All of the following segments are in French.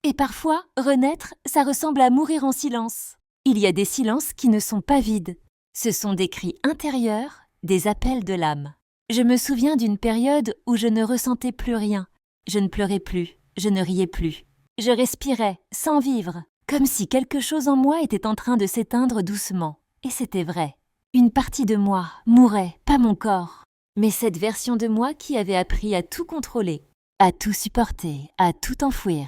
Et parfois, renaître, ça ressemble à mourir en silence. Il y a des silences qui ne sont pas vides. Ce sont des cris intérieurs, des appels de l'âme. Je me souviens d'une période où je ne ressentais plus rien. Je ne pleurais plus, je ne riais plus. Je respirais, sans vivre, comme si quelque chose en moi était en train de s'éteindre doucement. Et c'était vrai. Une partie de moi mourait, pas mon corps, mais cette version de moi qui avait appris à tout contrôler, à tout supporter, à tout enfouir.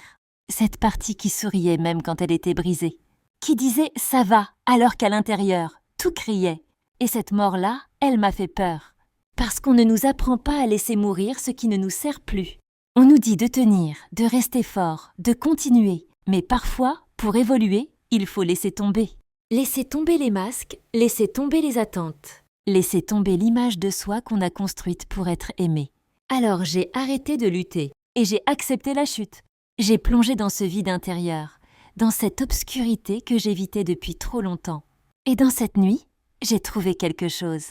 Cette partie qui souriait même quand elle était brisée, qui disait « ça va » alors qu'à l'intérieur, tout criait. Et cette mort-là, elle m'a fait peur. Parce qu'on ne nous apprend pas à laisser mourir ce qui ne nous sert plus. On nous dit de tenir, de rester fort, de continuer. Mais parfois, pour évoluer, il faut laisser tomber. Laisser tomber les masques, laisser tomber les attentes. Laisser tomber l'image de soi qu'on a construite pour être aimé. Alors j'ai arrêté de lutter et j'ai accepté la chute. J'ai plongé dans ce vide intérieur, dans cette obscurité que j'évitais depuis trop longtemps. Et dans cette nuit, j'ai trouvé quelque chose.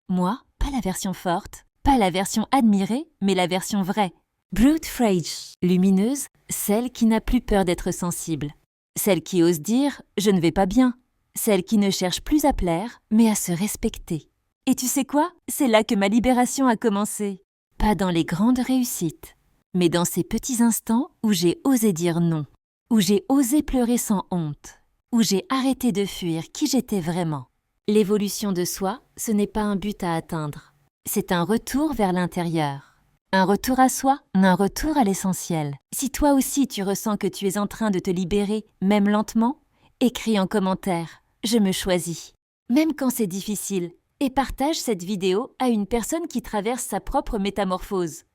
Moi, pas la version forte, pas la version admirée, mais la version vraie. Brute Rage, lumineuse, celle qui n'a plus peur d'être sensible. Celle qui ose dire « je ne vais pas bien ». Celle qui ne cherche plus à plaire, mais à se respecter. Et tu sais quoi? C'est là que ma libération a commencé. Pas dans les grandes réussites, mais dans ces petits instants où j'ai osé dire non, où j'ai osé pleurer sans honte, où j'ai arrêté de fuir qui j'étais vraiment. L'évolution de soi, ce n'est pas un but à atteindre. C'est un retour vers l'intérieur. Un retour à soi, un retour à l'essentiel. Si toi aussi tu ressens que tu es en train de te libérer, même lentement, écris en commentaire « Je me choisis ». Même quand c'est difficile, et partage cette vidéo à une personne qui traverse sa propre métamorphose.